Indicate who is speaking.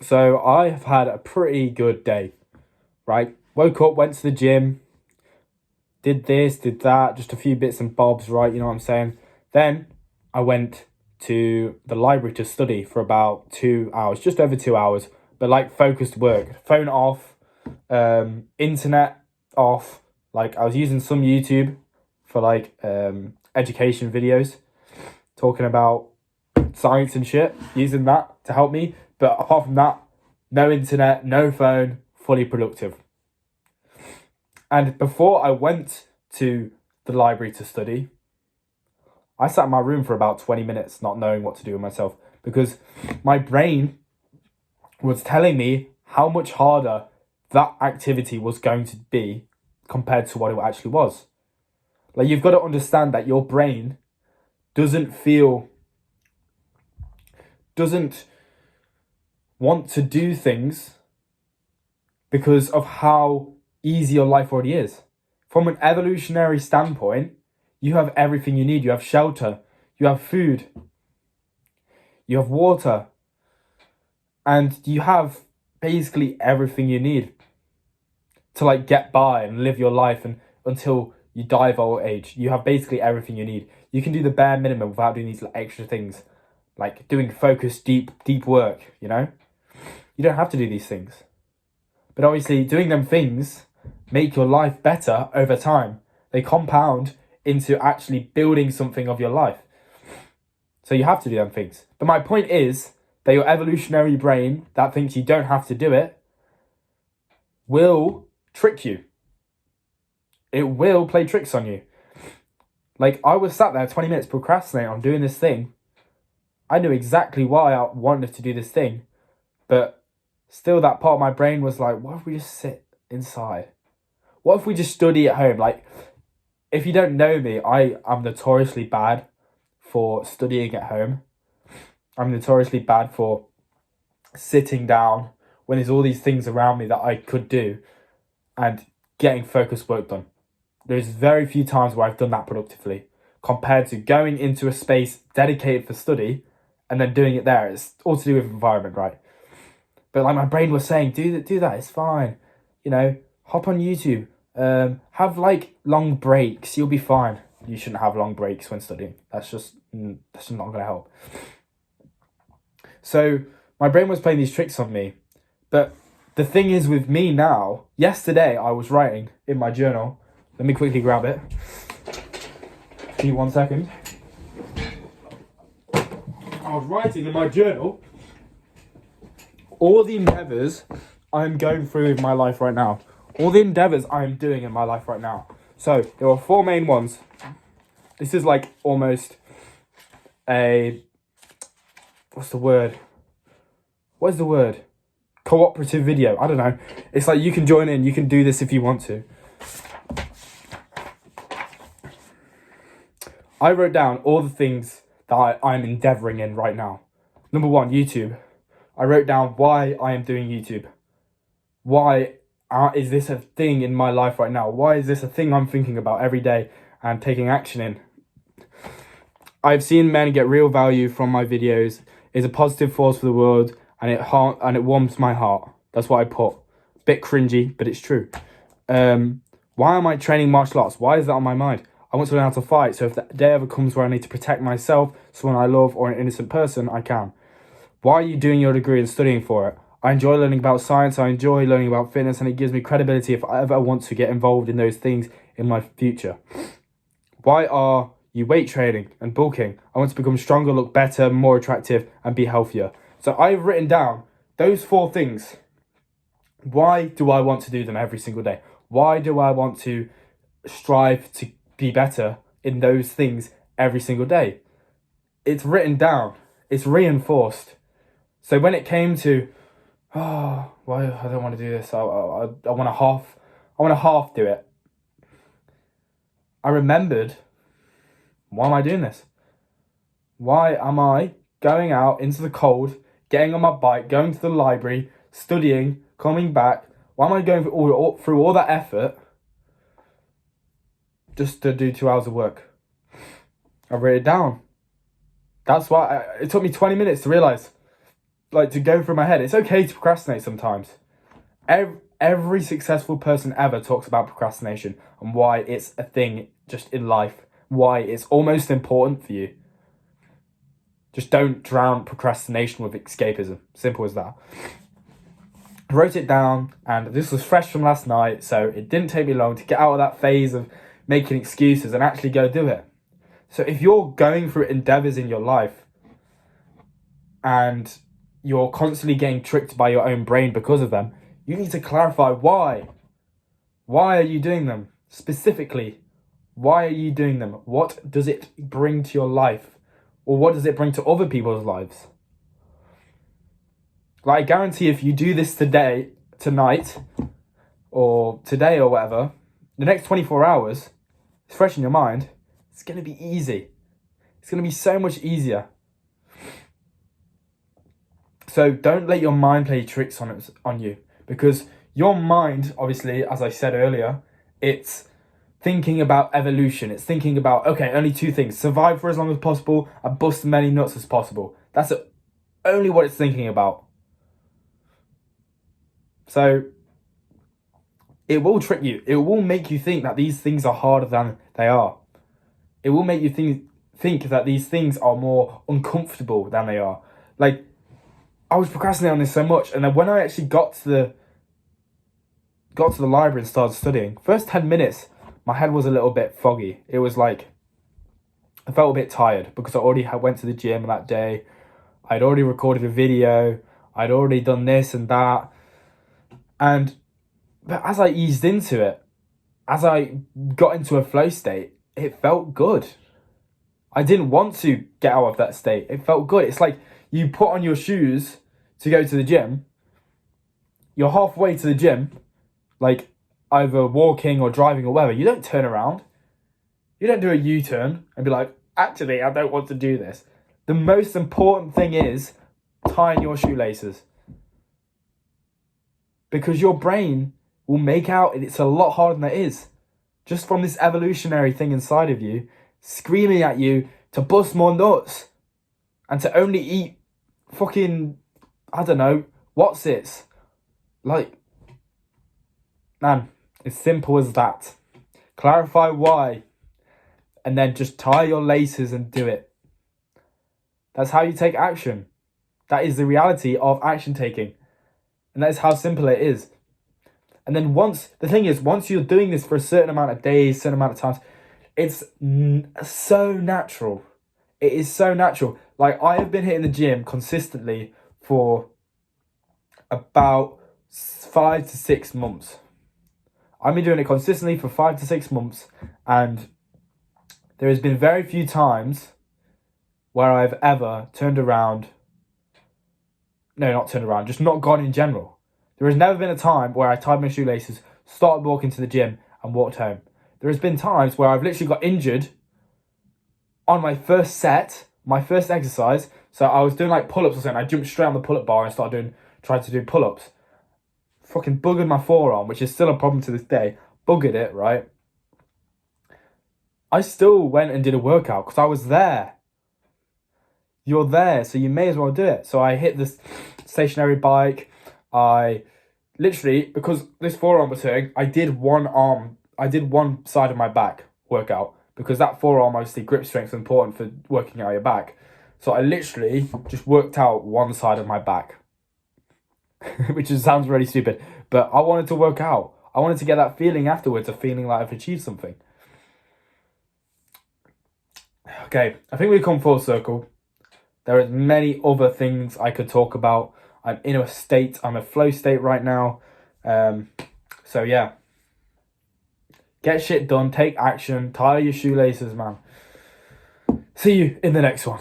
Speaker 1: So I have had a pretty good day, right? Woke up, went to the gym, did this, did that, just a few bits and bobs, right? You know what I'm saying? Then I went to the library to study for about 2 hours, just over 2 hours, but like focused work. Phone off, internet off. Like I was using some YouTube for education videos, talking about science and shit, using that to help me. But apart from that, no internet, no phone, fully productive. And before I went to the library to study, I sat in my room for about 20 minutes, not knowing what to do with myself, because my brain was telling me how much harder that activity was going to be compared to what it actually was. Like, you've got to understand that your brain doesn't doesn't want to do things because of how easy your life already is. From an evolutionary standpoint, you have everything you need. You have shelter, you have food, you have water, and you have basically everything you need to get by and live your life and until you die of old age. You have basically everything you need. You can do the bare minimum without doing these extra things, like doing focused, deep work, you know? You don't have to do these things. But obviously, doing them things make your life better over time. They compound into actually building something of your life. So you have to do them things. But my point is that your evolutionary brain that thinks you don't have to do it will trick you. It will play tricks on you. Like, I was sat there 20 minutes procrastinating on doing this thing. I knew exactly why I wanted to do this thing, but still that part of my brain was like, what if we just sit inside? What if we just study at home? Like, if you don't know me, I'm notoriously bad for studying at home. I'm notoriously bad for sitting down when there's all these things around me that I could do and getting focused work done. There's very few times where I've done that productively compared to going into a space dedicated for study and then doing it there. It's all to do with environment, right? But like my brain was saying, do that, it's fine. You know, hop on YouTube. Have long breaks, you'll be fine. You shouldn't have long breaks when studying. That's just not gonna help. So my brain was playing these tricks on me. But the thing is with me now, yesterday I was writing in my journal. Let me quickly grab it. Give me 1 second. I was writing in my journal all the endeavours I'm going through in my life right now. All the endeavours I'm doing in my life right now. So there were 4 main ones. This is almost a... What's the word? What is the word? Cooperative video. I don't know. It's like you can join in. You can do this if you want to. I wrote down all the things that I'm endeavouring in right now. Number 1, YouTube. I wrote down why I am doing YouTube. Why is this a thing in my life right now? Why is this a thing I'm thinking about every day and taking action in? I've seen men get real value from my videos. It's a positive force for the world and it warms my heart. That's what I put. Bit cringy, but it's true. Why am I training martial arts? Why is that on my mind? I want to learn how to fight, so if the day ever comes where I need to protect myself, someone I love, or an innocent person, I can. Why are you doing your degree and studying for it? I enjoy learning about science, I enjoy learning about fitness, and it gives me credibility if I ever want to get involved in those things in my future. Why are you weight training and bulking? I want to become stronger, look better, more attractive, and be healthier. So I've written down those 4 things. Why do I want to do them every single day? Why do I want to strive to be better in those things every single day? It's written down. It's reinforced. So when it came to, why I don't want to do this. I want to half do it. I remembered, why am I doing this? Why am I going out into the cold, getting on my bike, going to the library, studying, coming back? Why am I going through all that effort just to do 2 hours of work? I wrote it down. That's why it took me 20 minutes to realise. like to go through my head. It's okay to procrastinate sometimes. Every successful person ever talks about procrastination and why it's a thing just in life, why it's almost important for you. Just don't drown procrastination with escapism. Simple as that. I wrote it down, and this was fresh from last night, so it didn't take me long to get out of that phase of making excuses and actually go do it. So if you're going through endeavors in your life and you're constantly getting tricked by your own brain because of them, you need to clarify why. Why are you doing them? Specifically, why are you doing them? What does it bring to your life? Or what does it bring to other people's lives? Like, I guarantee if you do this tonight, or today or whatever, the next 24 hours, it's fresh in your mind, it's going to be easy. It's going to be so much easier. So don't let your mind play tricks on you. Because your mind, obviously, as I said earlier, it's thinking about evolution. It's thinking about, okay, only two things. Survive for as long as possible and bust as many nuts as possible. That's only what it's thinking about. So it will trick you. It will make you think that these things are harder than they are. It will make you think that these things are more uncomfortable than they are. Like, I was procrastinating on this so much, and then when I actually got to the library and started studying, first 10 minutes, my head was a little bit foggy. It was like, I felt a bit tired because I already went to the gym that day. I'd already recorded a video. I'd already done this and that. But as I eased into it, as I got into a flow state, it felt good. I didn't want to get out of that state. It felt good. It's like you put on your shoes to go to the gym. You're halfway to the gym, like either walking or driving or whatever. You don't turn around. You don't do a U-turn and be like, actually, I don't want to do this. The most important thing is tying your shoelaces. Because your brain will make out it's a lot harder than it is. Just from this evolutionary thing inside of you, screaming at you to bust more nuts. And to only eat fucking, I don't know, what's it? Like, man, it's simple as that. Clarify why. And then just tie your laces and do it. That's how you take action. That is the reality of action taking. And that is how simple it is. And then once you're doing this for a certain amount of days, certain amount of times, it's so natural. It is so natural. Like, I have been hitting the gym consistently for about 5 to 6 months. I've been doing it consistently for 5 to 6 months, and there has been very few times where I've ever just not gone in general. There has never been a time where I tied my shoelaces, started walking to the gym, and walked home. There has been times where I've literally got injured on my first set, my first exercise. So I was doing like pull-ups or something. I jumped straight on the pull-up bar and tried to do pull-ups. Fucking buggered my forearm, which is still a problem to this day. Buggered it, right? I still went and did a workout because I was there. You're there, so you may as well do it. So I hit this stationary bike. I literally, because this forearm was hurting, I did one side of my back workout, because that forearm, obviously, grip strength is important for working out your back. So I literally just worked out one side of my back, which sounds really stupid, but I wanted to work out. I wanted to get that feeling afterwards of feeling like I've achieved something. Okay, I think we've come full circle. There are many other things I could talk about. I'm in a flow state right now. So yeah. Get shit done, take action, tie your shoelaces, man. See you in the next one.